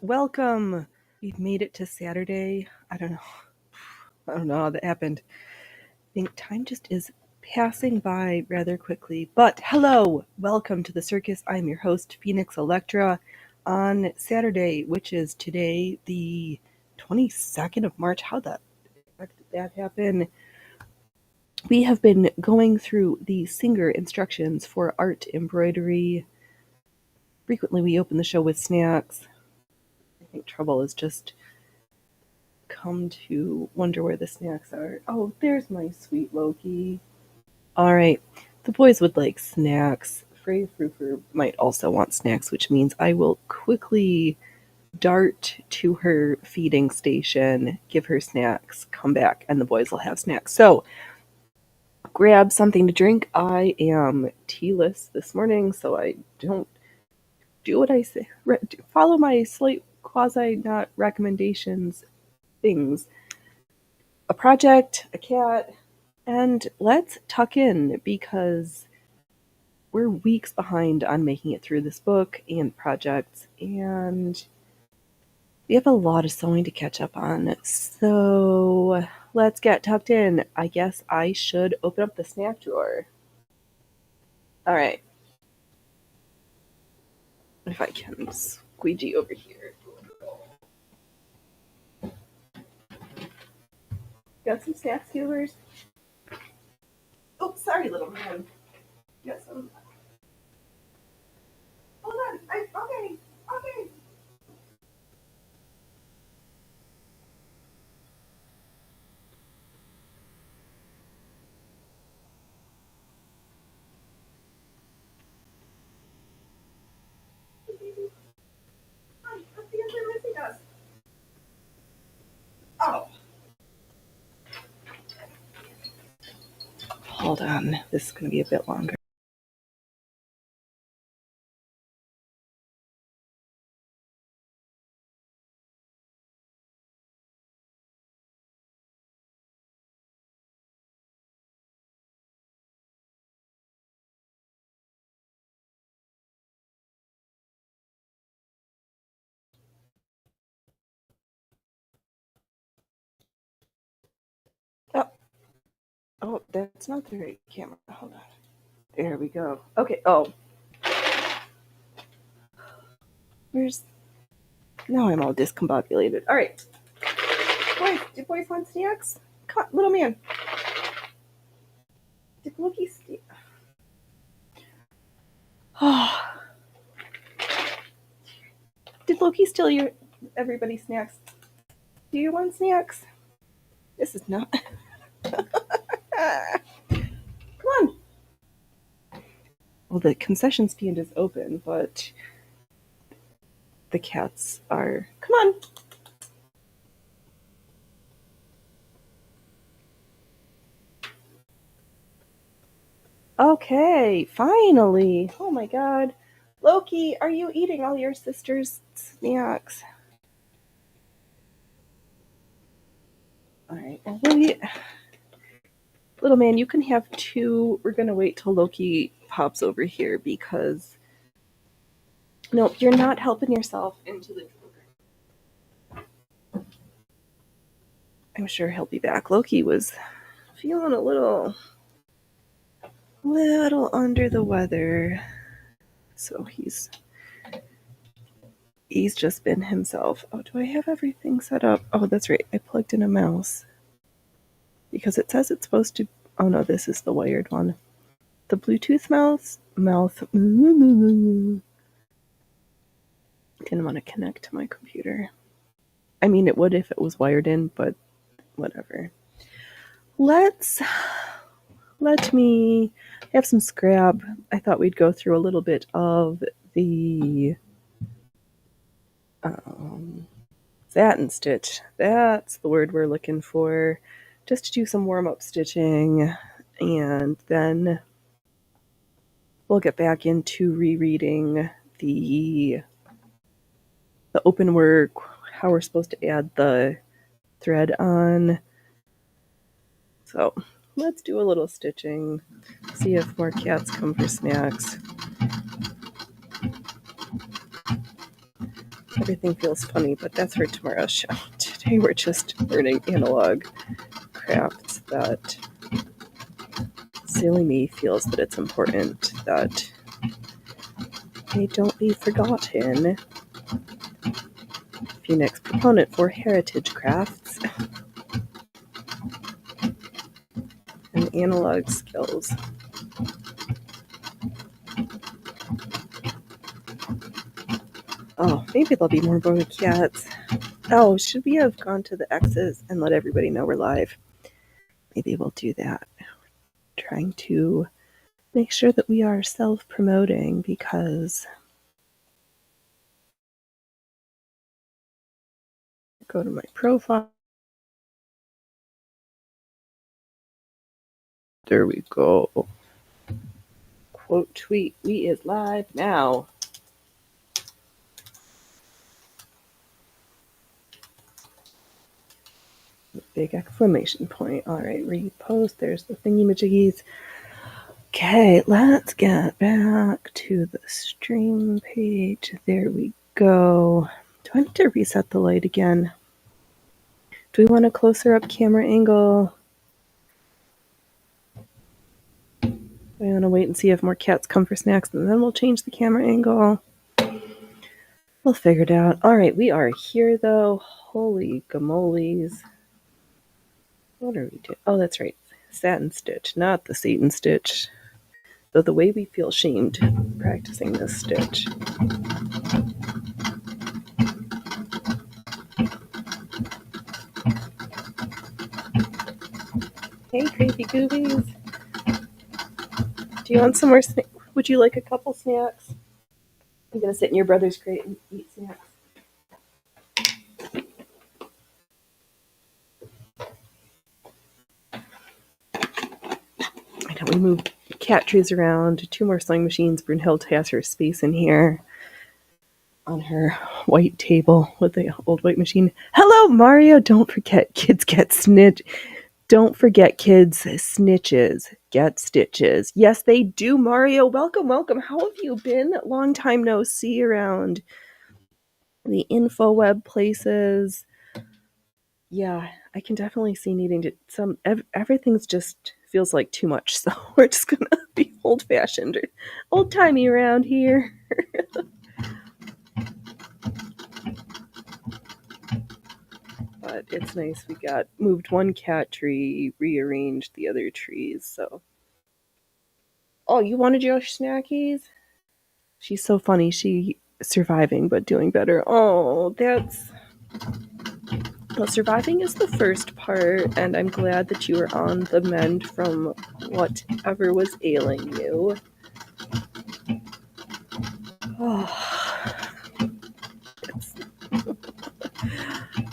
Welcome! We've made it to Saturday. I don't know how that happened. I think time just is passing by rather quickly. But hello! Welcome to the circus. I'm your host, Phoenix Electra. On Saturday, which is today, the 22nd of March. How the heck did that happen? We have been going through the Singer instructions for art embroidery. Frequently, we open the show with snacks. I think trouble is just come to wonder where the snacks are. Oh, there's my sweet Loki. All right. The boys would like snacks. Frey Froofer might also want snacks, which means I will quickly dart to her feeding station, give her snacks, come back, and the boys will have snacks. So grab something to drink. I am tealess this morning, so I don't do what I say. Follow my slight quasi not recommendations things. A project, a cat, and let's tuck in because we're weeks behind on making it through this book and projects, and we have a lot of sewing to catch up on. So let's get tucked in. I guess I should open up the snack drawer. All right. If I can squeegee over here. Got some snacks, viewers? Oh, sorry, little man. Got some. Hold on. Okay. Let's see if they're missing us. Oh. Hold on. This is going to be a bit longer. Oh, oh, that's not the right camera. Hold on. There we go. Okay. Oh, where's? Now I'm all discombobulated. All right, boys. Do boys want snacks? Come on, little man. Did Loki steal? Oh, did Loki steal your everybody's snacks? Do you want snacks? This is not. Come on. Well, the concession stand is open, but the cats are. Come on. Okay, finally. Oh my god. Loki, are you eating all your sister's snacks? Alright, well, little man, you can have two. We're gonna wait till Loki pops over here because. Nope, you're not helping yourself into the drawer. I'm sure he'll be back. Loki was feeling a little under the weather. So he's just been himself. Oh, do I have everything set up? Oh, that's right. I plugged in a mouse. Because it says it's supposed to. Oh no, this is the wired one. The Bluetooth mouth. Didn't want to connect to my computer. I mean, it would if it was wired in, but whatever. Let me have some scrap. I thought we'd go through a little bit of the satin stitch. That's the word we're looking for. Just to do some warm-up stitching, and then we'll get back into rereading the open work, how we're supposed to add the thread on. So let's do a little stitching, see if more cats come for snacks. everything feels funny, but that's for tomorrow's show. Today we're just learning analog crafts that silly me feels that it's important that they don't be forgotten. Phoenix proponent for heritage crafts and analog skills. Oh, maybe there'll be more Boy Cats. Oh, should we have gone to the X's and let everybody know we're live? Maybe we'll do that. Trying to make sure that we are self-promoting because go to my profile. There we go. Quote tweet, we is live now. Big exclamation point. All right, repost. There's the thingy-majiggies. Okay, let's get back to the stream page. There we go. Do I need to reset the light again? Do we want a closer up camera angle? We want to wait and see if more cats come for snacks, and then we'll change the camera angle. We'll figure it out. All right, we are here, though. Holy gamoles. What are we doing? Oh, that's right. Satin stitch, not the Satan stitch. Though the way we feel shamed practicing this stitch. Hey, crazy goobies. Do you want some more snacks? Would you like a couple snacks? I'm going to sit in your brother's crate and eat snacks. I know we moved cat trees around, 2 more sewing machines. Brunhild has her space in here on her white table with the old white machine. Hello, Mario. Don't forget, kids get snitch. Don't forget, kids, snitches get stitches. Yes, they do, Mario. Welcome, welcome. How have you been? Long time no see around the info web places. Yeah, I can definitely see needing to everything's just feels like too much, so we're just gonna be old-fashioned or old-timey around here. But it's nice. We got moved one cat tree, rearranged the other trees, so. Oh, you wanted your snackies? She's so funny. She surviving but doing better. Oh, that's. Well, surviving is the first part, and I'm glad that you are on the mend from whatever was ailing you. Oh.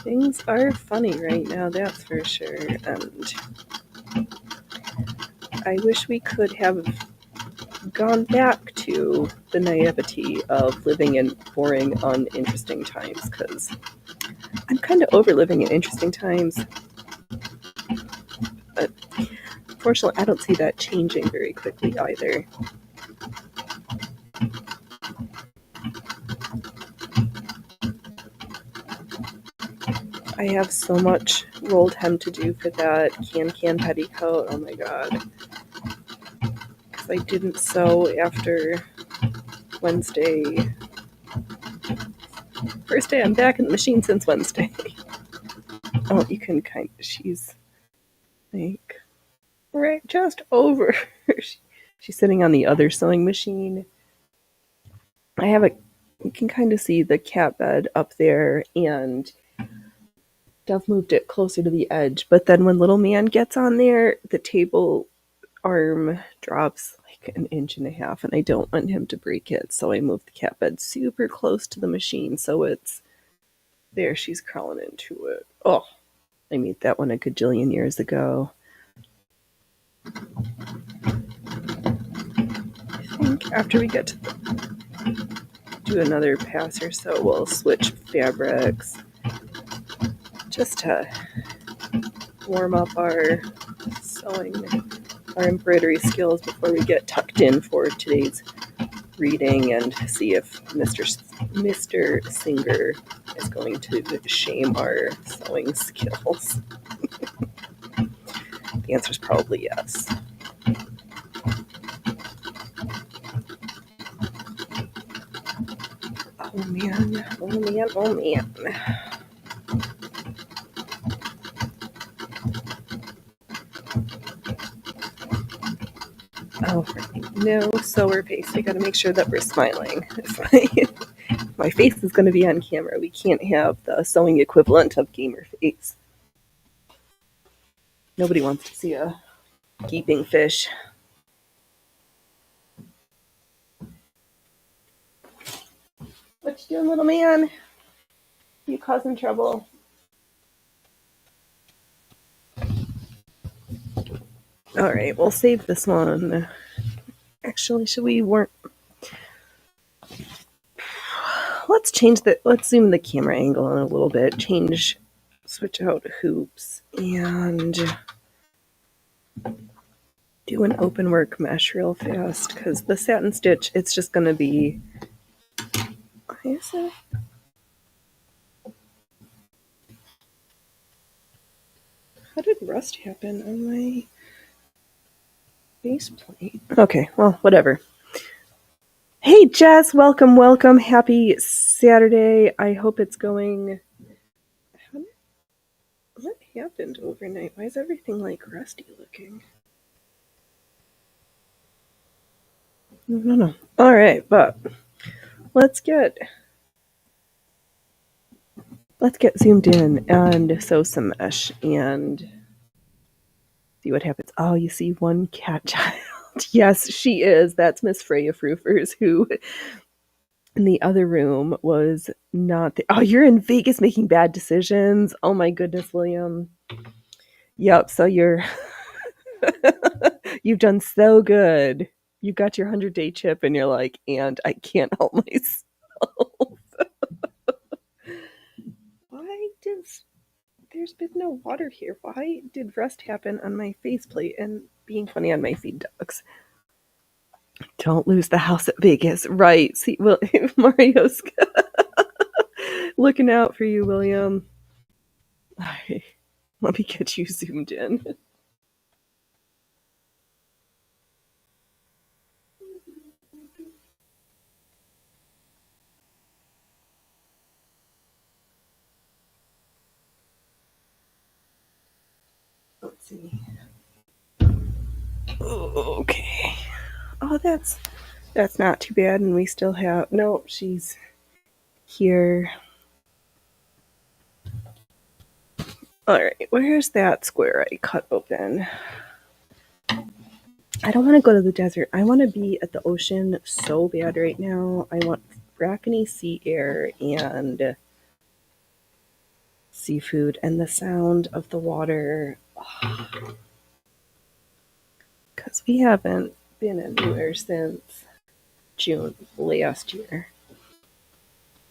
Things are funny right now, that's for sure, and I wish we could have gone back to the naivety of living in boring, uninteresting times, because I'm kind of over living in interesting times. But unfortunately, I don't see that changing very quickly either. I have so much rolled hem to do for that can petticoat. Oh my god. Because I didn't sew after Wednesday. First day I'm back in the machine since Wednesday. Oh, you can she's like right just over. She's sitting on the other sewing machine. You can kind of see the cat bed up there, and Dove moved it closer to the edge, but then when little man gets on there, the table arm drops like 1.5 inches, and I don't want him to break it, so I moved the cat bed super close to the machine, so it's there. She's crawling into it. Oh, I made that one a gajillion years ago. I think after we get to do another pass or so, we'll switch fabrics just to warm up our sewing, our embroidery skills before we get tucked in for today's reading and see if Mr. Singer going to shame our sewing skills? The answer is probably yes. Oh man, oh man, oh man. Oh, no sewer face. We gotta make sure that we're smiling. My face is gonna be on camera. We can't have the sewing equivalent of gamer face. Nobody wants to see a gaping fish. What you doing, little man? You causing trouble? All right, we'll save this one. Actually, should we work? Let's zoom the camera angle in a little bit. Switch out hoops and do an open work mesh real fast because the satin stitch, it's just going to be. Why is it? How did rust happen on my base plate? Okay, well, whatever. Hey, Jess, welcome. Happy Saturday. I hope it's going. What happened overnight? Why is everything like rusty looking? No. All right, but let's get zoomed in and sew some mesh and see what happens. Oh, you see one cat child. Yes, she is. That's Miss Freya Frufers, who in the other room was not there. Oh, you're in Vegas making bad decisions. Oh my goodness, William. Yep, so you've done so good. You got your 100-day chip and you're like, and I can't help myself. There's been no water here. Why did rust happen on my faceplate and being funny on my feed dogs? Don't lose the house at Vegas. Right. See, well, Mario's looking out for you, William. All right. Let me get you zoomed in. Let's see. Okay. Oh, that's not too bad, and we still have. No, she's here. All right, where's that square I cut open? I don't want to go to the desert. I want to be at the ocean so bad right now. I want brackeny sea air and seafood and the sound of the water. Because we haven't been anywhere since June last year.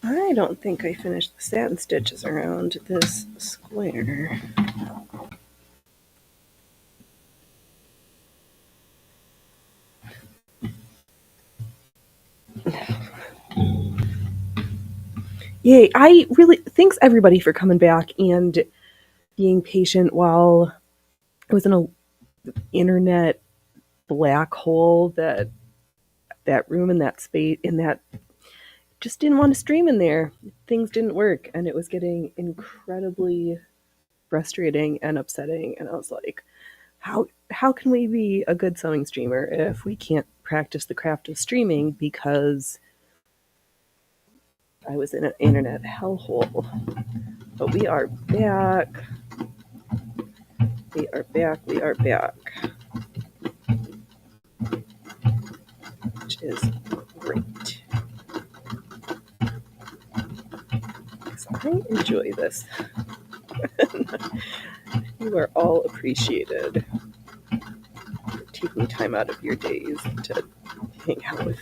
I don't think I finished the satin stitches around this square. Yay, I really thanks everybody for coming back and being patient while I was in a internet black hole that room in that space in that just didn't want to stream in there. Things didn't work and it was getting incredibly frustrating and upsetting, and I was like, how can we be a good sewing streamer if we can't practice the craft of streaming because I was in an internet hellhole. But we are back. We are back. Which is great. Because I enjoy this. You are all appreciated for taking time out of your days to hang out with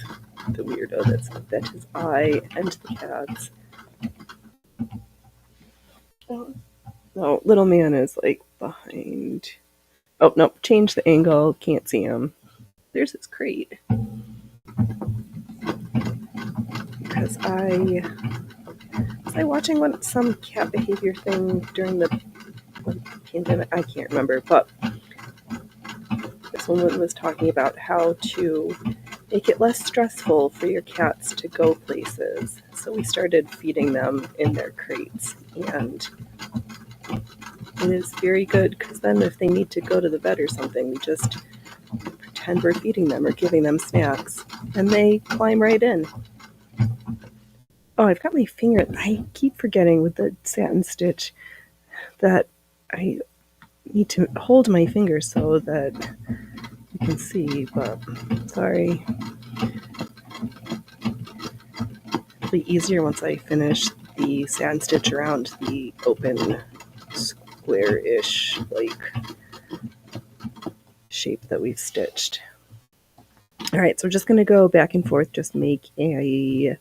the weirdo that is I and the cats. Oh, little man is like behind. Oh, no, change the angle. Can't see him. There's his crate. Because Was I watching some cat behavior thing during the pandemic? I can't remember, but this woman was talking about how to make it less stressful for your cats to go places. So we started feeding them in their crates, and it is very good because then if they need to go to the vet or something, we just pretend we're feeding them or giving them snacks, and they climb right in. Oh, I've got my finger. I keep forgetting with the satin stitch that I need to hold my finger so that you can see, but sorry. It'll be easier once I finish the satin stitch around the open square-ish shape that we've stitched. All right, so we're just going to go back and forth, just make a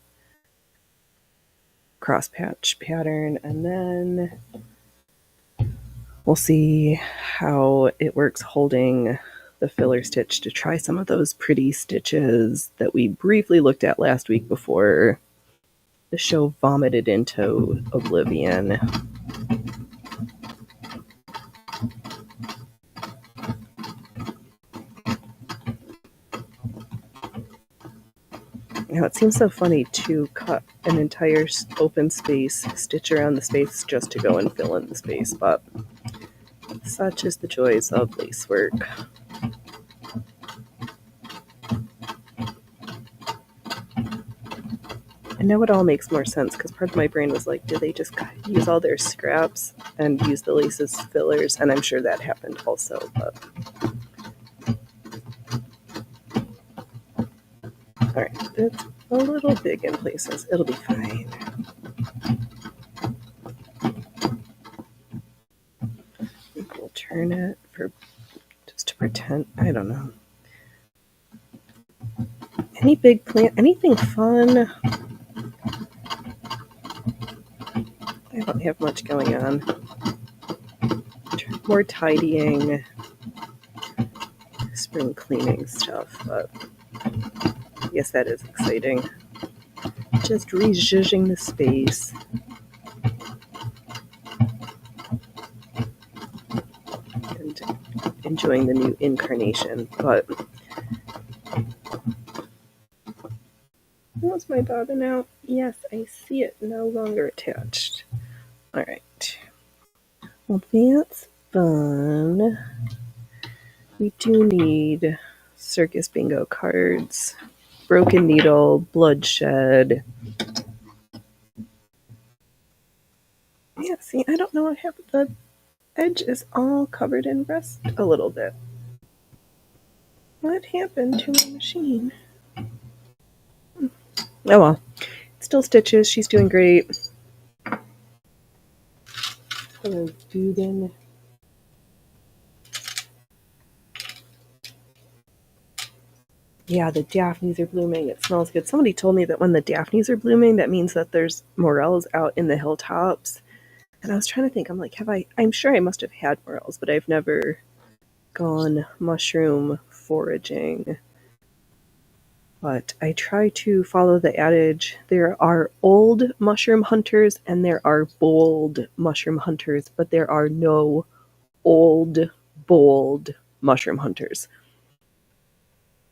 cross patch pattern, and then we'll see how it works holding the filler stitch to try some of those pretty stitches that we briefly looked at last week before the show vomited into oblivion. Now, it seems so funny to cut an entire open space, stitch around the space just to go and fill in the space, but such is the joys of lace work. And now it all makes more sense because part of my brain was like, did they just use all their scraps and use the lace as fillers? And I'm sure that happened also, but... Alright, it's a little big in places. It'll be fine. We'll turn it just to pretend. I don't know. Any big plan? Anything fun? I don't have much going on. More tidying, spring cleaning stuff, but I guess that is exciting. Just rezhuzhing the space. And enjoying the new incarnation, but... Was my bobbin out? Yes, I see it no longer attached. Alright. Well, that's fun. We do need circus bingo cards, broken needle, bloodshed. Yeah, see, I don't know what happened. The edge is all covered in rust a little bit. What happened to my machine? Oh well. It still stitches. She's doing great. Gonna do then. Yeah, the daphnes are blooming. It smells good. Somebody told me that when the daphnes are blooming, that means that there's morels out in the hilltops. And I was trying to think, I'm like, I'm sure I must have had morels, but I've never gone mushroom foraging. But I try to follow the adage, there are old mushroom hunters and there are bold mushroom hunters, but there are no old, bold mushroom hunters.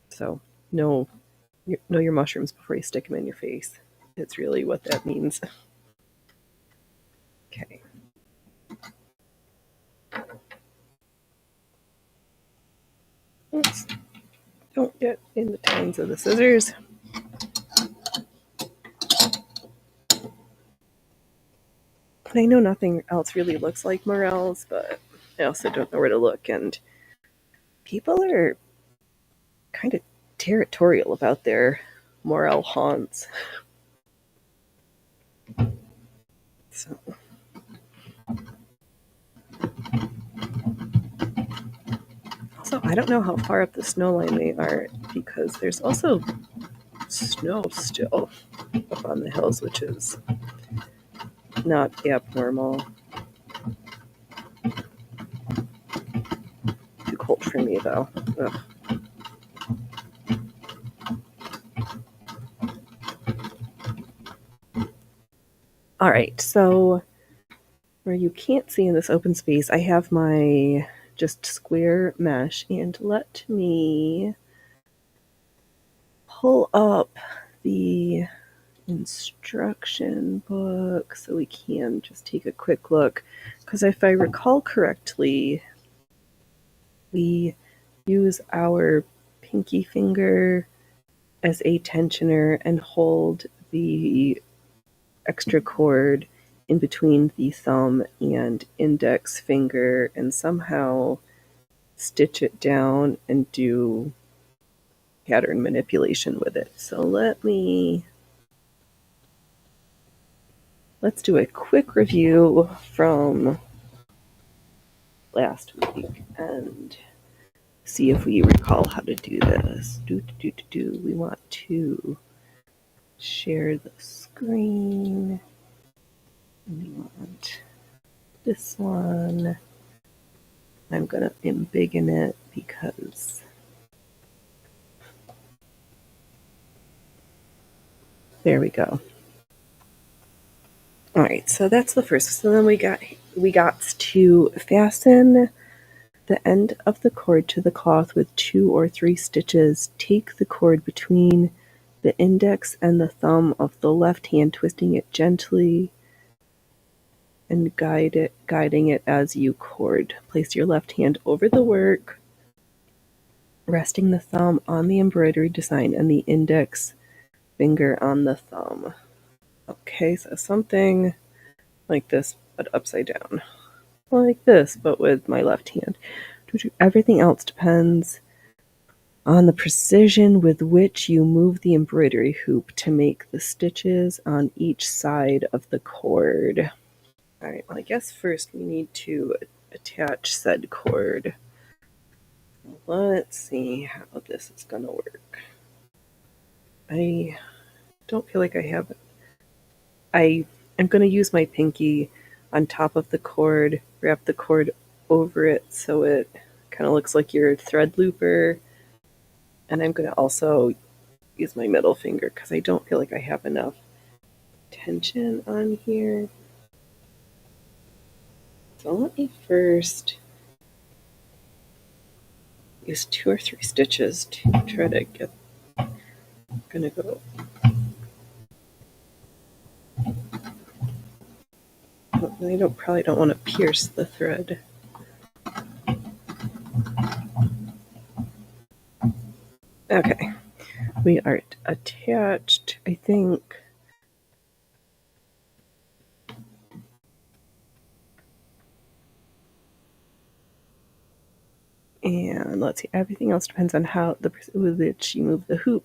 So, know your mushrooms before you stick them in your face. It's really what that means. Okay. Oops. Don't get in the tines of the scissors. And I know nothing else really looks like morels, but I also don't know where to look. And people are kind of territorial about their morel haunts. So... Also, I don't know how far up the snow line they are because there's also snow still up on the hills, which is not abnormal. Too cold for me, though. Ugh. All right, so where you can't see in this open space, I have my just square mesh, and let me pull up the instruction book so we can just take a quick look, because if I recall correctly, we use our pinky finger as a tensioner and hold the extra cord in between the thumb and index finger and somehow stitch it down and do pattern manipulation with it. So let's do a quick review from last week and see if we recall how to do this. We want to share the screen. We want this one. I'm going to embiggen it because there we go. All right, so that's the first. So then we got to fasten the end of the cord to the cloth with 2 or 3 stitches. Take the cord between the index and the thumb of the left hand, twisting it gently and guiding it as you cord. Place your left hand over the work, resting the thumb on the embroidery design and the index finger on the thumb. Okay, so something like this, but upside down. Like this, but with my left hand. Everything else depends on the precision with which you move the embroidery hoop to make the stitches on each side of the cord. All right, well, I guess first we need to attach said cord. Let's see how this is going to work. I don't feel like I have it. I am going to use my pinky on top of the cord, wrap the cord over it so it kind of looks like your thread looper. And I'm going to also use my middle finger because I don't feel like I have enough tension on here. So let me first use 2 or 3 stitches to try to get. I'm going to go. I probably don't want to pierce the thread. Okay, we are attached, I think. And let's see, everything else depends on how with which you move the hoop,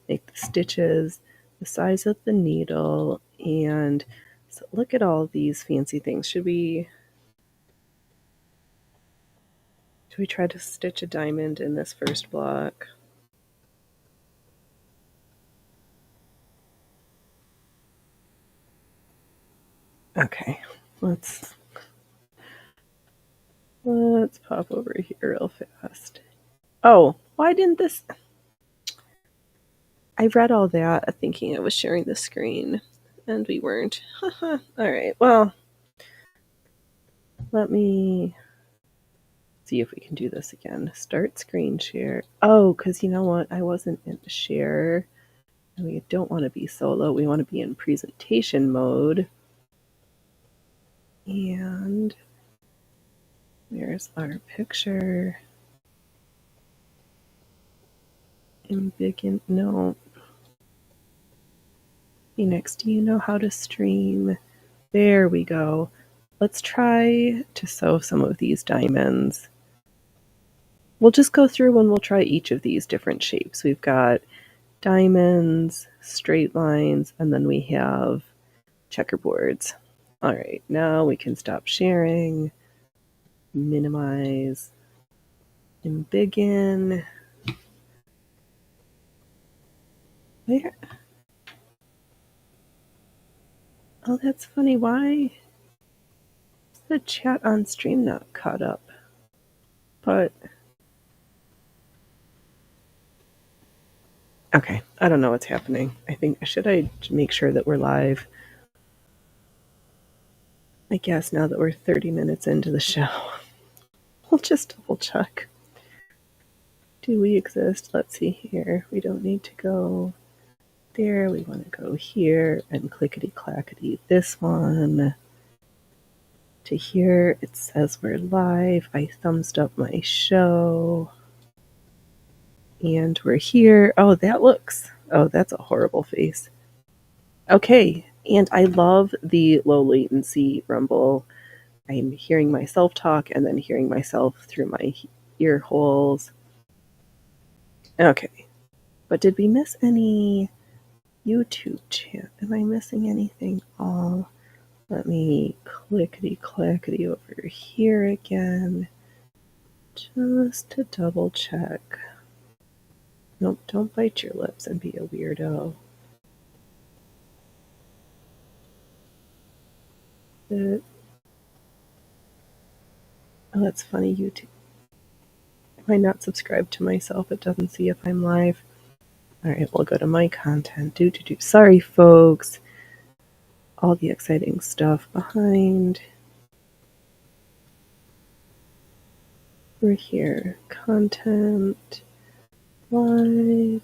make the stitches, the size of the needle, and so look at all these fancy things. Should we try to stitch a diamond in this first block? Okay, let's pop over here real fast. Oh, why didn't this? I read all that thinking I was sharing the screen, and we weren't. All right, well, let me see if we can do this again. Start screen share. Oh, because you know what? I wasn't in share. We don't want to be solo. We want to be in presentation mode. And there's our picture. Embiggen. No. Phoenix, do you know how to stream? There we go. Let's try to sew some of these diamonds. We'll just go through and we'll try each of these different shapes. We've got diamonds, straight lines, and then we have checkerboards. All right, now we can stop sharing, minimize, embiggen. Where? Oh, that's funny. Why is the chat on stream not caught up? But okay, I don't know what's happening. I think should I make sure that we're live? I guess now that we're 30 minutes into the show, we'll just double check. Do we exist? Let's see here. We don't need to go there. We want to go here and clickety clackety this one. To here, it says we're live. I thumbs up my show. And we're here. Oh, that's a horrible face. Okay, and I love the low latency rumble. I'm hearing myself talk and then hearing myself through my ear holes. Okay, but did we miss any YouTube chat? Am I missing anything? Oh, let me clickety clackety over here again, just to double check. Nope, don't bite your lips and be a weirdo. Oh, that's funny, YouTube. If I not subscribe to myself, it doesn't see if I'm live. Alright, we'll go to my content. Sorry, folks. All the exciting stuff behind. We're here. Content. Live.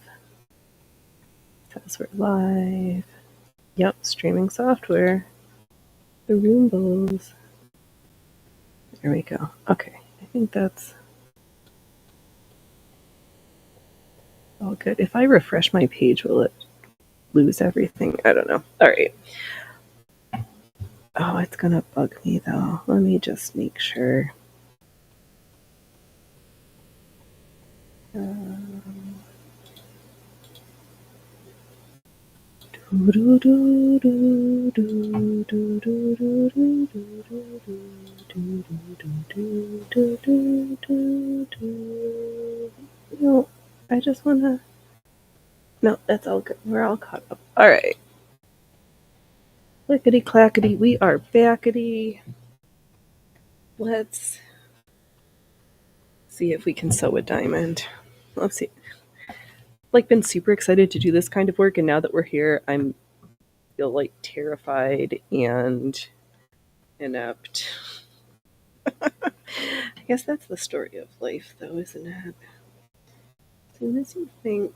Says we're live. Yep, streaming software. The Roombos. There we go. Okay, I think that's all good. If I refresh my page, will it lose everything? I don't know. Alright. Oh, it's gonna bug me though. Let me just make sure. No, I just wanna. No, that's all good. We're all caught up. Alright. Clickety clackety, we are backety. Let's see if we can sew a diamond. Let's see. Like, been super excited to do this kind of work, and now that we're here, I'm feel like terrified and inept. I guess that's the story of life, though, isn't it? As soon as you think.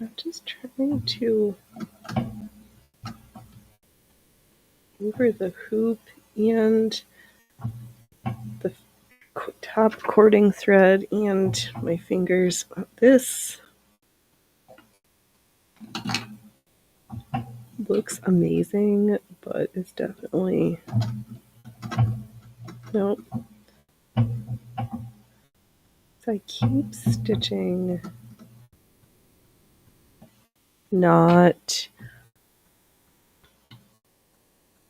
I'm just trying to over the hoop and the top cording thread and my fingers. This looks amazing, but it's definitely nope. So I keep stitching.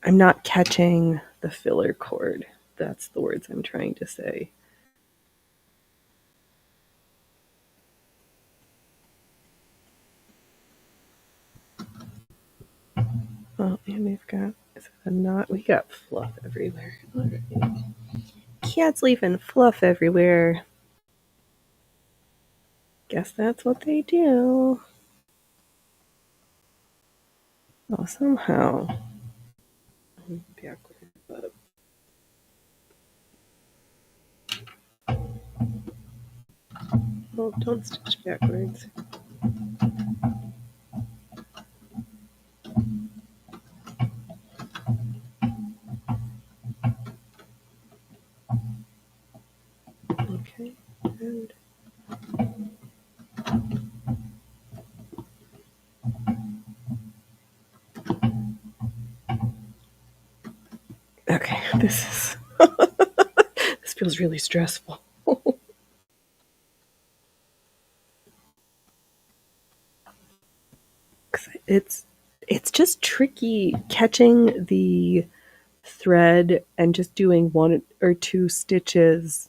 I'm not catching the filler cord. That's the words I'm trying to say. Oh, and we've got, is it a knot? We got fluff everywhere. All right. Cats leaving fluff everywhere. Guess that's what they do. Oh, somehow. I'm backward, but. Oh, don't stitch backwards. Okay, and okay, this is this feels really stressful. It's just tricky catching the thread and just doing one or two stitches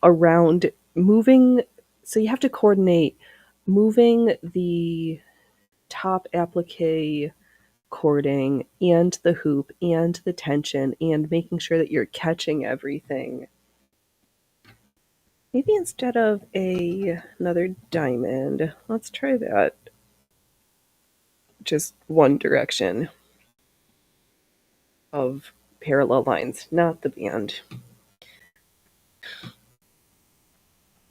around moving. So you have to coordinate moving the top applique cording and the hoop and the tension and making sure that you're catching everything. Maybe instead of another diamond, let's try that. Just one direction of parallel lines, not the band.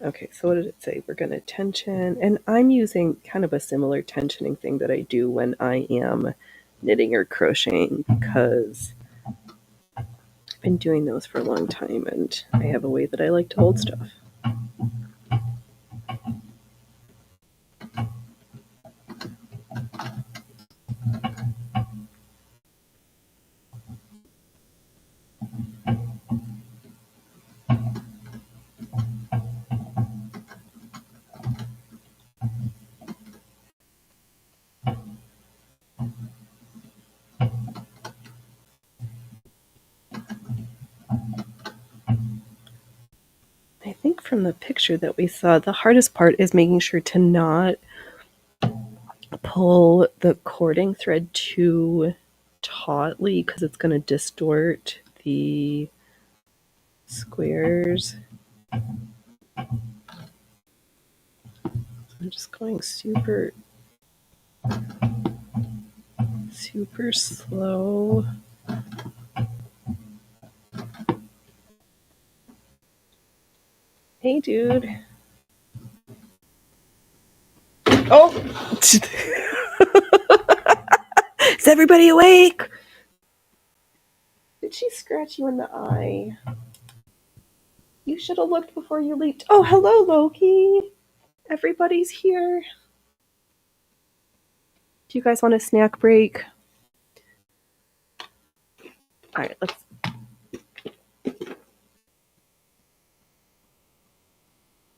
Okay, so what did it say? We're going to tension, and I'm using kind of a similar tensioning thing that I do when I am knitting or crocheting because I've been doing those for a long time and I have a way that I like to hold stuff. I think from the picture that we saw, the hardest part is making sure to not pull the cording thread too tautly because it's going to distort the squares. So I'm just going super slow. Hey, dude. Oh! Is everybody awake? Did she scratch you in the eye? You should have looked before you leaped. Oh, hello, Loki. Everybody's here. Do you guys want a snack break? All right, let's.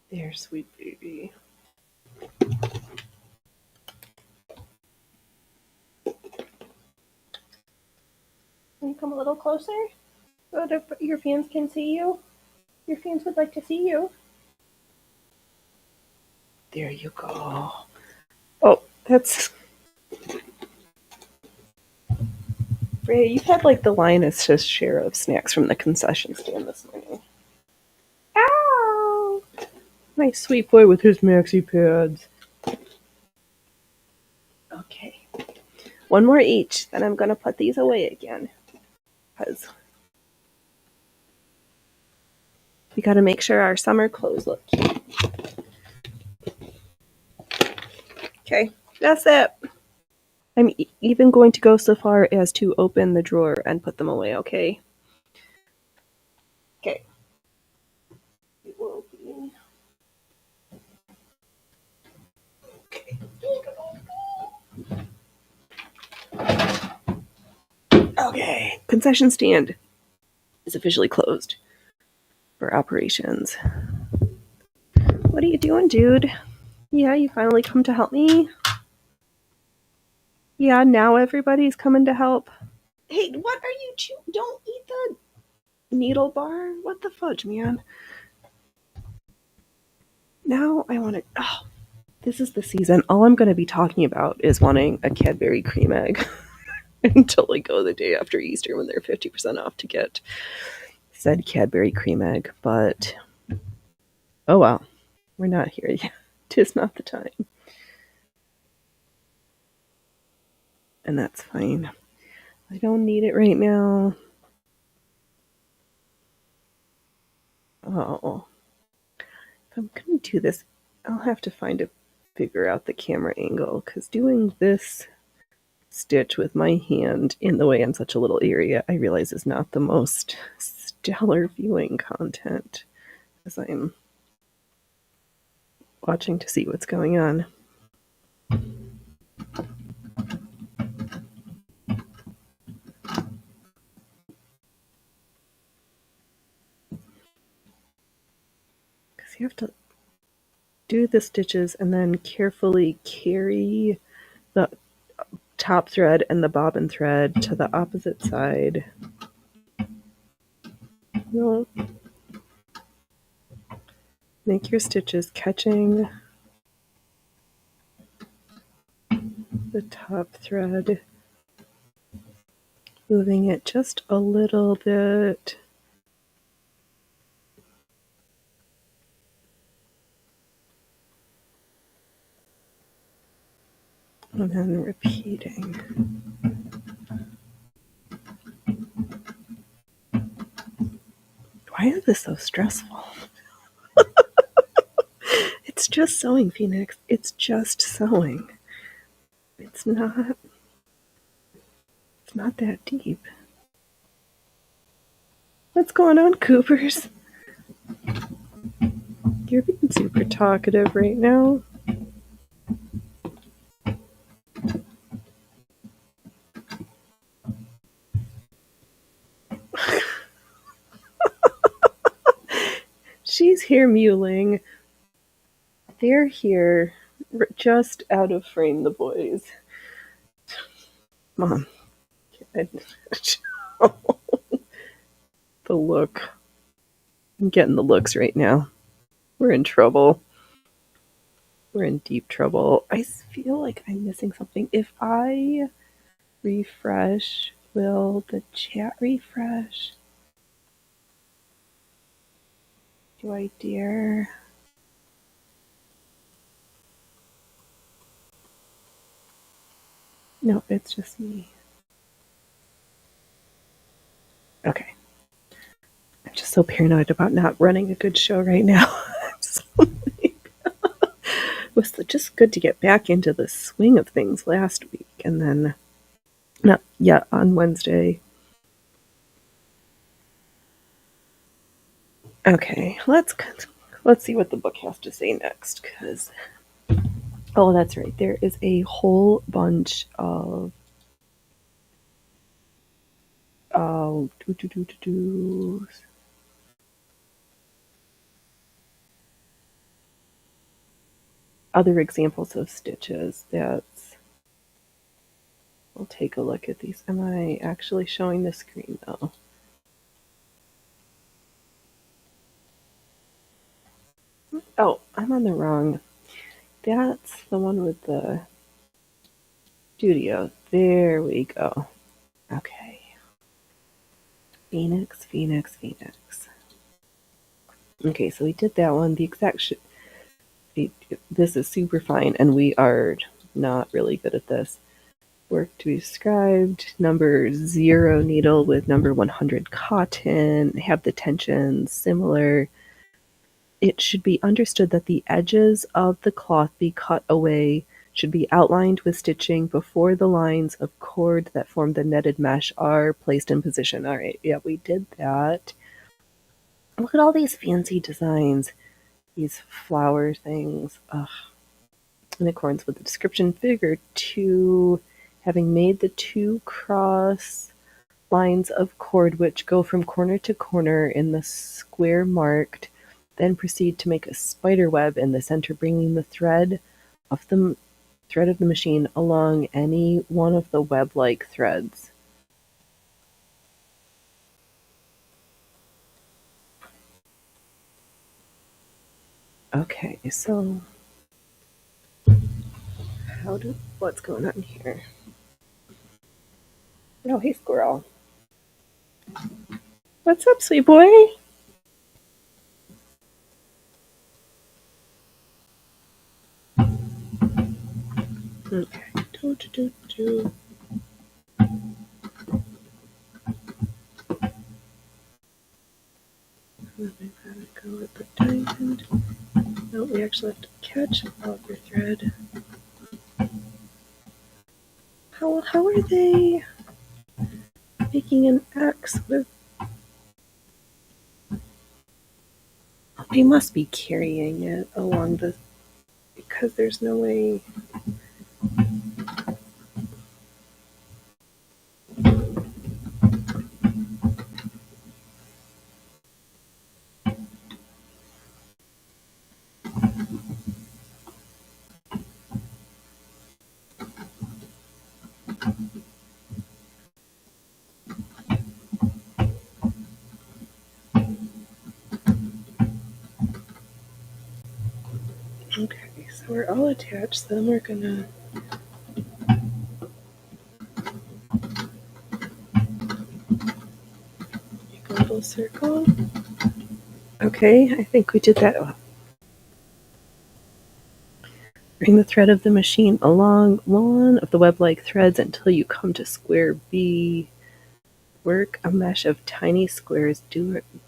There, sweet baby. Can you come a little closer so that your fans can see you? Your fans would like to see you. There you go. Oh, that's... Ray, you've had like the lioness share of snacks from the concession stand this morning. Ow! My sweet boy with his maxi pads. Okay. One more each, then I'm going to put these away again. Because we got to make sure our summer clothes look cute. Okay, that's it. I'm even going to go so far as to open the drawer and put them away, okay? Okay. It will be... Okay. Concession stand is officially closed for operations. What are you doing, dude? Yeah, you finally come to help me? Yeah, now everybody's coming to help. Hey, what are you chewing? Don't eat the needle bar. What the fudge, man? Now I want to... Oh, this is the season. All I'm going to be talking about is wanting a Cadbury cream egg until I go the day after Easter when they're 50% off to get said Cadbury cream egg. But, oh well, we're not here yet. 'Tis not the time. And that's fine. I don't need it right now. Oh. If I'm going to do this, I'll have to figure out the camera angle, because doing this stitch with my hand in the way in such a little area, I realize is not the most stellar viewing content, as I'm watching to see what's going on. Because you have to do the stitches and then carefully carry the top thread and the bobbin thread to the opposite side. No. Make your stitches catching the top thread, moving it just a little bit. And then repeating. Why is this so stressful? It's just sewing, Phoenix. It's just sewing. It's not that deep. What's going on, Coopers? You're being super talkative right now. She's here mewling. They're here, just out of frame, the boys. Mom. The look. I'm getting the looks right now. We're in trouble. We're in deep trouble. I feel like I'm missing something. If I refresh, will the chat refresh? Do I dare? No, it's just me. Okay. I'm just so paranoid about not running a good show right now. It was just good to get back into the swing of things last week, and then not yet on Wednesday. Okay, let's see what the book has to say next, because oh, that's right, there is a whole bunch of other examples of stitches. We'll take a look at these. Am I actually showing the screen though? Oh, I'm on the wrong. That's the one with the studio. There we go. Okay. Phoenix, Phoenix, Phoenix. Okay, so we did that one. The exact this is super fine, and we are not really good at this. Work to be described. Number 0 needle with number 100 cotton. Have the tensions similar. It should be understood that the edges of the cloth be cut away, should be outlined with stitching before the lines of cord that form the netted mesh are placed in position. All right, yeah, we did that. Look at all these fancy designs. These flower things. Ugh. In accordance with the description, figure 2, having made the 2 cross lines of cord which go from corner to corner in the square marked, then proceed to make a spider web in the center, bringing the thread of the machine along any one of the web-like threads. Okay, so what's going on here? Oh, hey, squirrel. What's up, sweet boy? Okay. We've got to go with the diamond. No, we actually have to catch auger thread. How are they making an X with? They must be carrying it along because there's no way. Okay, so we're all attached, then we're gonna make a little circle. Okay, I think we did that. Bring the thread of the machine along one of the web-like threads until you come to square B. Work a mesh of tiny squares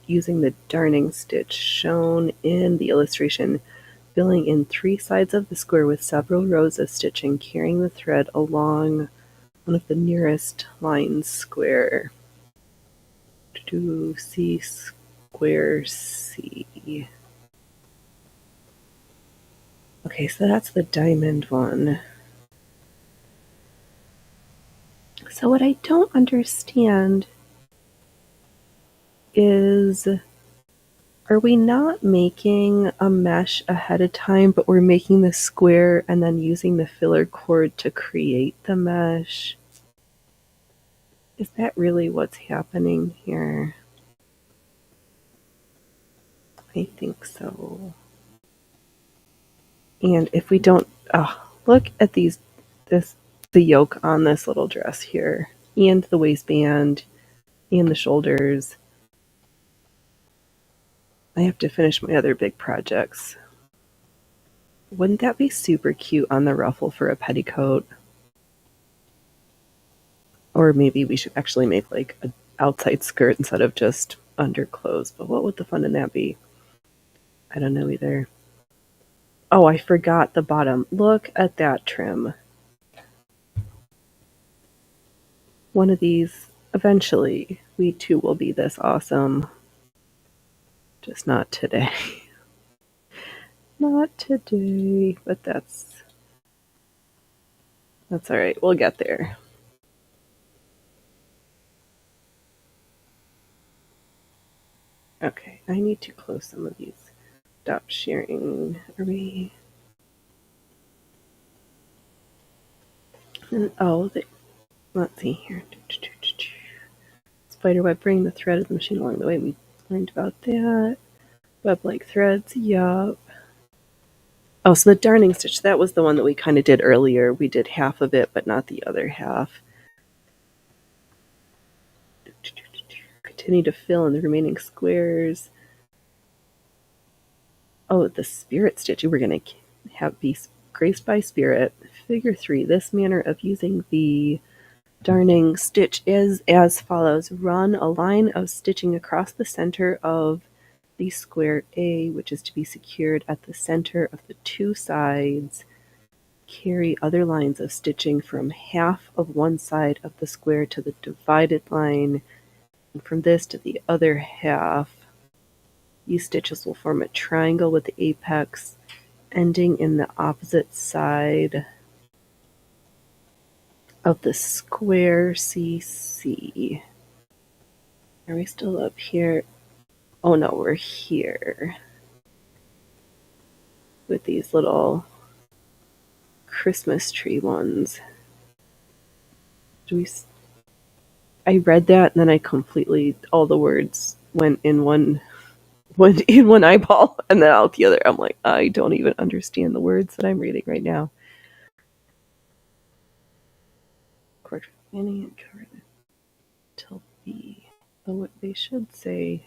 using the darning stitch shown in the illustration, filling in 3 sides of the square with several rows of stitching, carrying the thread along one of the nearest lines square. To C square C. Okay, so that's the diamond one. So what I don't understand is, are we not making a mesh ahead of time, but we're making the square and then using the filler cord to create the mesh? Is that really what's happening here? I think so. And if we don't, look at the yoke on this little dress here, and the waistband, and the shoulders. I have to finish my other big projects. Wouldn't that be super cute on the ruffle for a petticoat? Or maybe we should actually make like an outside skirt instead of just underclothes. But what would the fun in that be? I don't know either. Oh, I forgot the bottom. Look at that trim. One of these, eventually, we too will be this awesome. Just not today. Not today, but that's all right. We'll get there. Okay, I need to close some of these. Stop sharing. Are we? And, let's see here. Spiderweb, bring the thread of the machine along the way. We learned about that. Web-like threads, yup. Oh, so the darning stitch, that was the one that we kind of did earlier. We did half of it, but not the other half. Continue to fill in the remaining squares. Oh, the spirit stitch. We're going to have be graced by spirit. Figure 3. This manner of using the darning stitch is as follows. Run a line of stitching across the center of the square A, which is to be secured at the center of the 2 sides. Carry other lines of stitching from half of one side of the square to the divided line, and from this to the other half. These stitches will form a triangle with the apex ending in the opposite side of the square CC. Are we still up here? Oh no, we're here with these little Christmas tree ones. I read that and then I completely, all the words went in one eyeball and then out the other. I'm like, I don't even understand the words that I'm reading right now. Correct. Any and cover it till B. Oh, what they should say.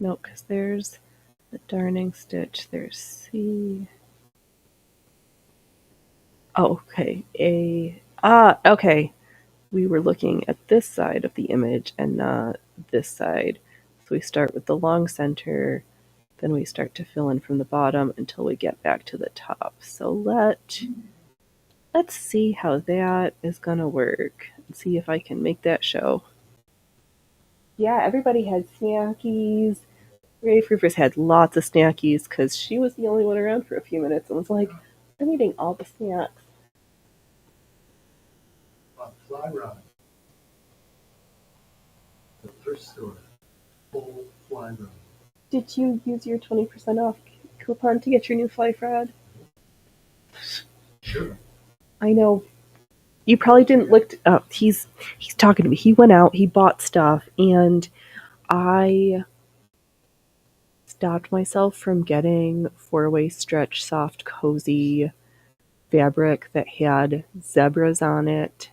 No, because there's the darning stitch. There's C. Oh, okay. A. Okay. We were looking at this side of the image and not this side. So we start with the long center, then we start to fill in from the bottom until we get back to the top. So let's see how that is gonna work and see if I can make that show. Yeah, everybody had snackies. Ray Fruivers had lots of snackies because she was the only one around for a few minutes and was like, I'm eating all the snacks. Fly rod. The thrift store. Full fly rod. Did you use your 20% off coupon to get your new fly rod? Sure. I know. You probably didn't look up. He's talking to me. He went out, he bought stuff, and I stopped myself from getting 4-way stretch soft cozy fabric that had zebras on it.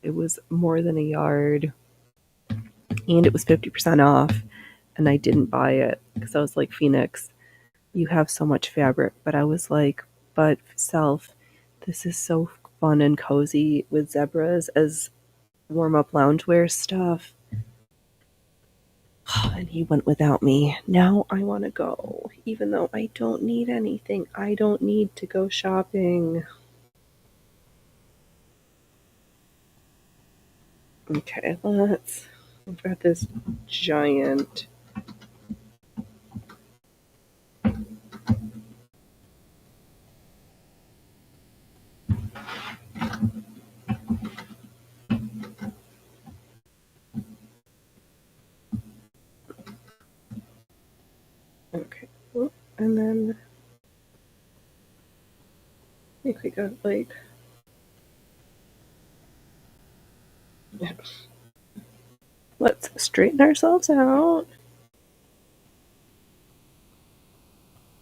It was more than a yard and it was 50% off, and I didn't buy it because I was like, Phoenix, you have so much fabric. But I was like, but self, this is so fun and cozy with zebras as warm-up loungewear stuff. And he went without me. Now I want to go, even though I don't need anything. I don't need to go shopping. Okay, I've got this giant. Okay, and then I think we got like. Let's straighten ourselves out.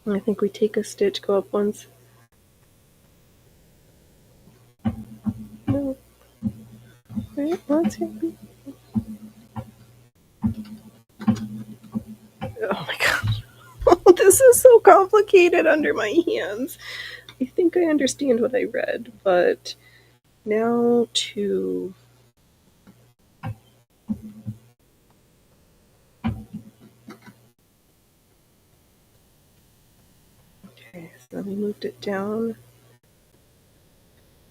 I think we take a stitch, go up once. No. Wait, let's see. Oh my god. This is so complicated under my hands. I think I understand what I read, but now to. Okay, so then we moved it down.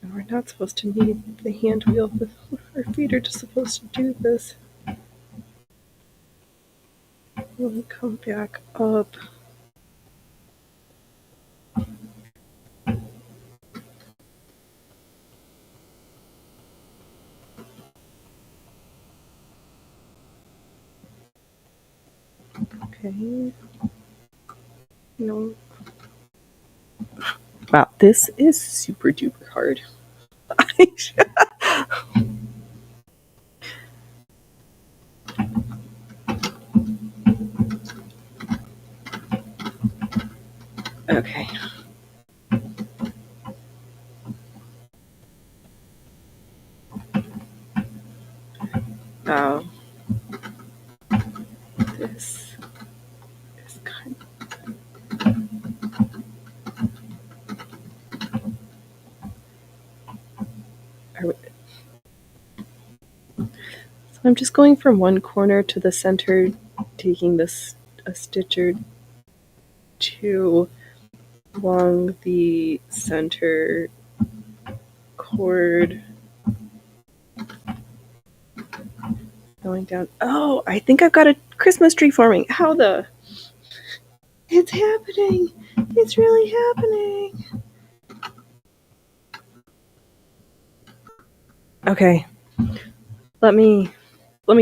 And we're not supposed to need the hand wheel, but our feet are just supposed to do this. When we come back up. Okay. No. Wow, this is super duper hard. Okay. Now, this is kind of. So I'm just going from one corner to the center, taking this a stitch or two along the center cord. Going down. Oh, I think I've got a Christmas tree forming. How the? It's happening. It's really happening. Okay. Let me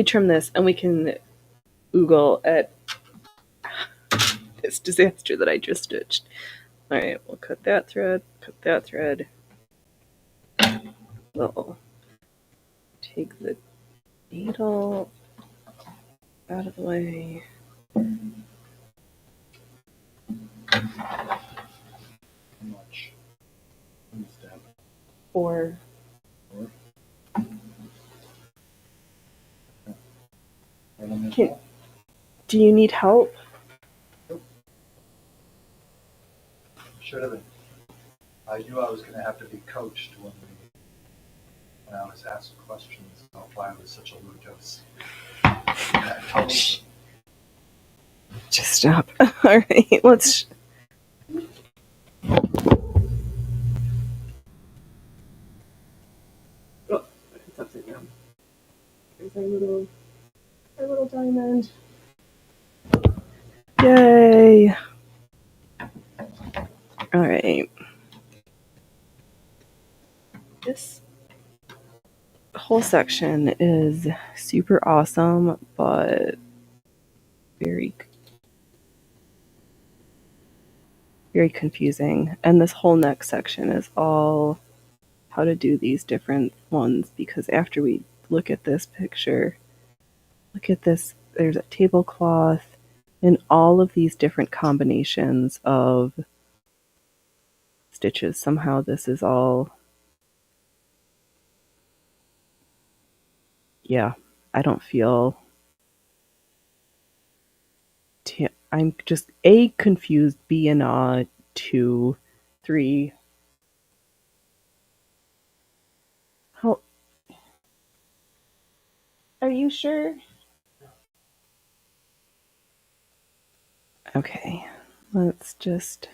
trim this and we can oogle at this disaster that I just stitched. All right, we'll cut that thread, cut that thread. We'll take the needle out of the way. Much. Step. Or do you need help? Should have been. I knew I was going to have to be coached when I was asked questions about why I was such a low dose. Just stop. All right, let's. Oh, it's upside down. There's our little diamond. Yay! All right. This whole section is super awesome, but very, very confusing. And this whole next section is all how to do these different ones, because after we look at this picture, look at this, there's a tablecloth, And all of these different combinations of stitches. Somehow this is all, yeah, I don't feel, I'm just A, confused, B, in awe, 2, 3. How, are you sure? Okay, let's just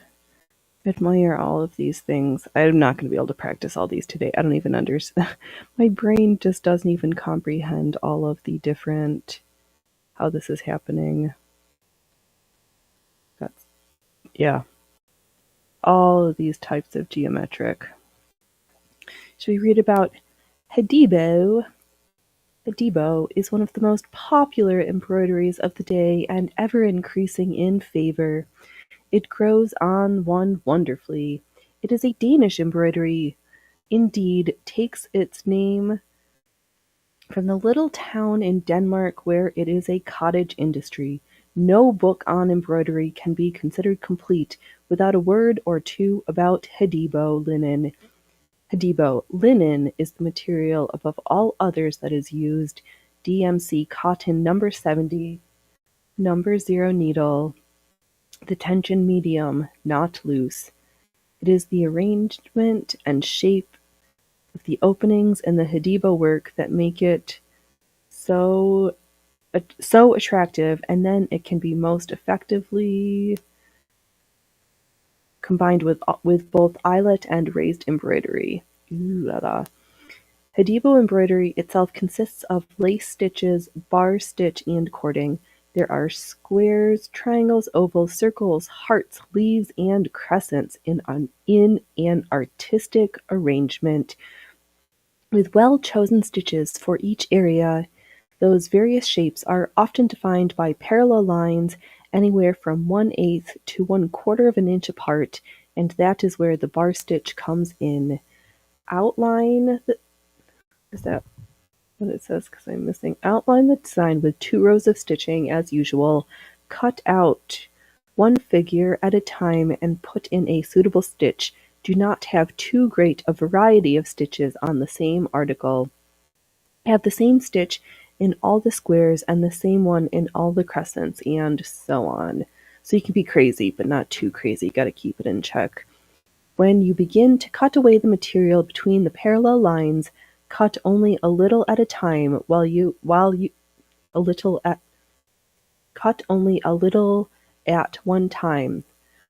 admire all of these things. I'm not going to be able to practice all these today. I don't even understand. My brain just doesn't even comprehend all of the different, how this is happening. That's, yeah, all of these types of geometric. Should we read about Hedibo? Hedibo is one of the most popular embroideries of the day and ever increasing in favor. It grows on one wonderfully. It is a Danish embroidery. Indeed, takes its name from the little town in Denmark where it is a cottage industry. No book on embroidery can be considered complete without a word or two about Hedibo linen. Hedibo linen is the material above all others that is used. DMC cotton number 70, number 0 needle, the tension medium, not loose. It is the arrangement and shape of the openings in the Hedibo work that make it so attractive, and then it can be most effectively combined with both eyelet and raised embroidery. Ooh la la. Hedibo embroidery itself consists of lace stitches, bar stitch, and cording. There are squares, triangles, ovals, circles, hearts, leaves, and crescents in an artistic arrangement with well-chosen stitches for each area. Those various shapes are often defined by parallel lines anywhere from 1/8 to 1/4 of an inch apart, and that is where the bar stitch comes in. Outline, is that what it says? Because I'm missing. Outline the design with 2 rows of stitching as usual. Cut out one figure at a time and put in a suitable stitch. Do not have too great a variety of stitches on the same article. Have the same stitch in all the squares and the same one in all the crescents, and so on. So you can be crazy, but not too crazy. Got to keep it in check. When you begin to cut away the material between the parallel lines, cut only a little at a time a little at cut only a little at one time.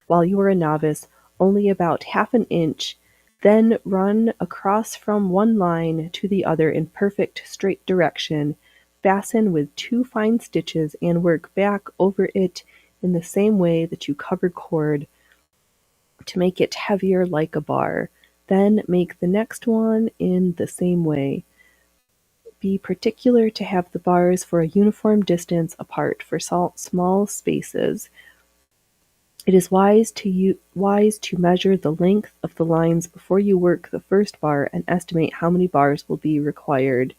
While you are a novice, only about half an inch, then run across from one line to the other in perfect straight direction, fasten with 2 fine stitches, and work back over it in the same way that you cover cord to make it heavier like a bar. Then make the next one in the same way. Be particular to have the bars for a uniform distance apart for small spaces. It is wise to measure the length of the lines before you work the first bar and estimate how many bars will be required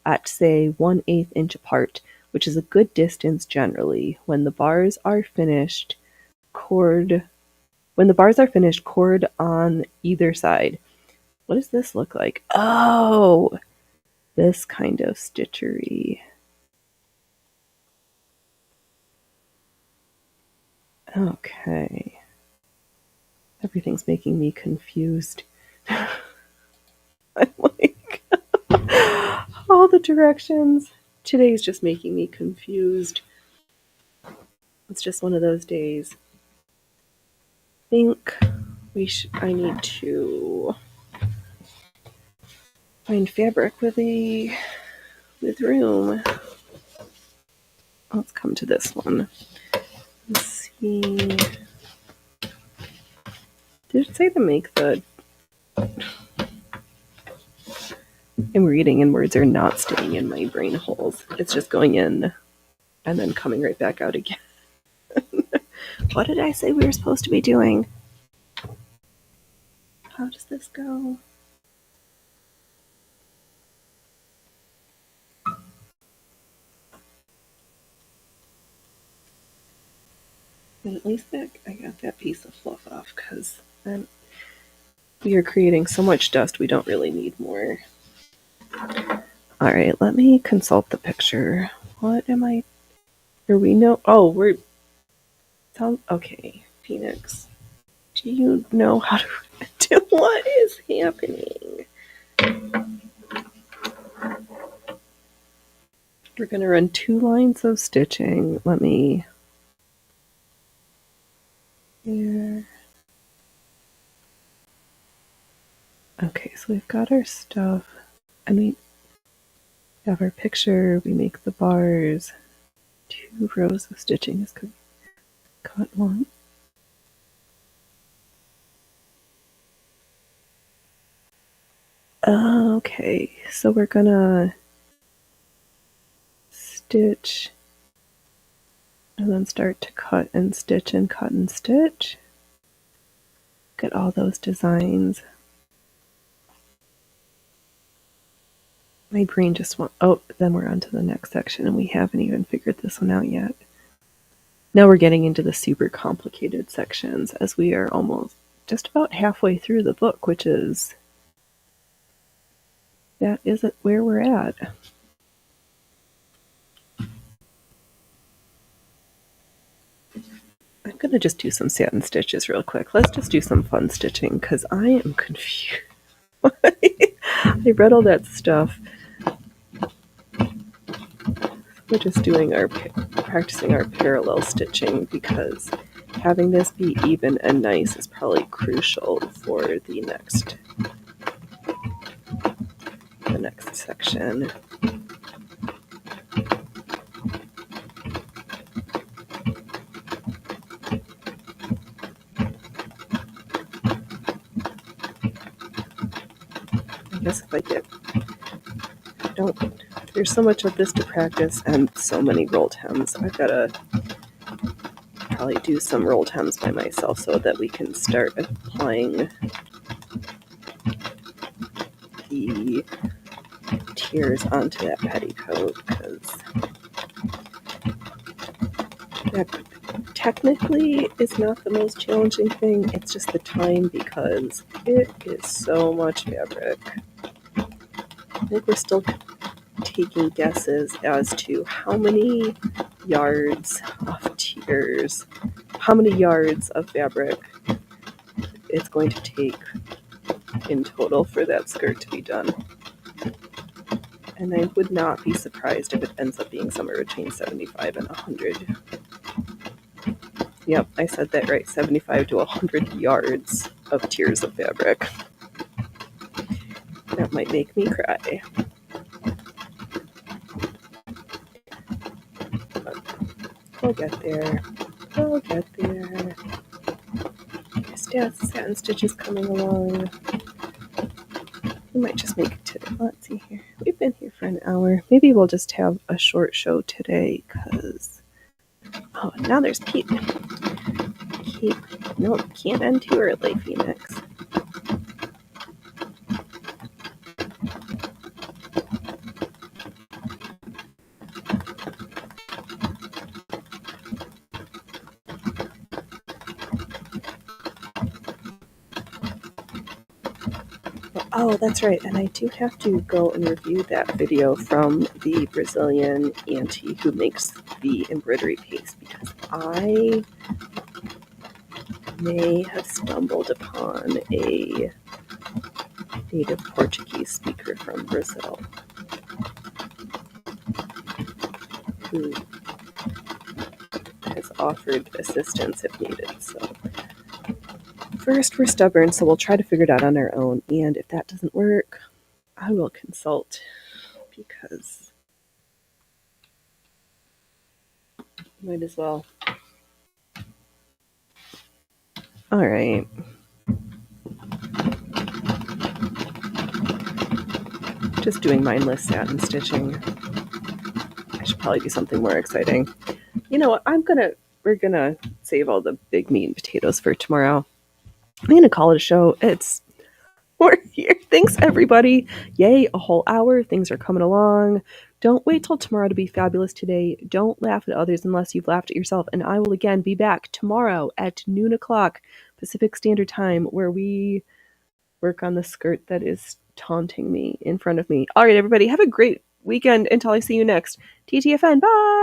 at, say, 1/8 inch apart, which is a good distance generally. When the bars are finished, cord on either side. What does this look like? Oh, this kind of stitchery. Okay. Everything's making me confused. I'm like, all the directions. Today's just making me confused. It's just one of those days. I think I need to find fabric with room. Let's come to this one. Let's see. Did it say to make the... I'm reading and words are not staying in my brain holes. It's just going in and then coming right back out again. What did I say we were supposed to be doing? How does this go? And at least that I got that piece of fluff off, because then we are creating so much dust we don't really need more. All right, let me consult the picture. What am I? Are we know? Oh, we're. Sounds okay. Phoenix, do you know how to do what is happening? We're gonna run 2 lines of stitching. Let me. Here. Okay, so we've got our stuff, and we have our picture. We make the bars. 2 rows of stitching is cut 1. Okay, so we're gonna stitch and then start to cut and stitch and cut and stitch. Get all those designs. My brain just went, oh, then we're on to the next section and we haven't even figured this one out yet. Now we're getting into the super complicated sections as we are almost just about halfway through the book, which is, that isn't where we're at. I'm going to just do some satin stitches real quick. Let's just do some fun stitching because I am confused. I read all that stuff. We're just doing practicing our parallel stitching because having this be even and nice is probably crucial for the next section. I guess if I there's so much of this to practice and so many rolled hems. I've got to probably do some rolled hems by myself so that we can start applying the tiers onto that petticoat, because that technically is not the most challenging thing. It's just the time because it is so much fabric. I think we're still taking guesses as to how many yards of tiers, how many yards of fabric it's going to take in total for that skirt to be done. And I would not be surprised if it ends up being somewhere between 75 and 100. Yep, I said that right. 75 to 100 yards of tiers of fabric. That might make me cry. We'll get there. We'll get there. Satin stitches coming along. We might just make it today. Let's see here. We've been here for an hour. Maybe we'll just have a short show today because... Oh, now there's Pete. Nope, can't end too early, Phoenix. Oh, that's right. And I do have to go and review that video from the Brazilian auntie who makes the embroidery paste, because I may have stumbled upon a native Portuguese speaker from Brazil who has offered assistance if needed. So first, we're stubborn, so we'll try to figure it out on our own. And if that doesn't work, I will consult, because might as well. All right. Just doing mindless satin stitching. I should probably do something more exciting. You know what? We're gonna save all the big meat and potatoes for tomorrow. I'm gonna call it a show. We're here. Thanks everybody. Yay, a whole hour. Things are coming along. Don't wait till tomorrow to be fabulous today. Don't laugh at others unless you've laughed at yourself. And I will again be back tomorrow at noon o'clock Pacific Standard Time, where we work on the skirt that is taunting me in front of me. All right, everybody, have a great weekend until I see you next. TTFN, bye!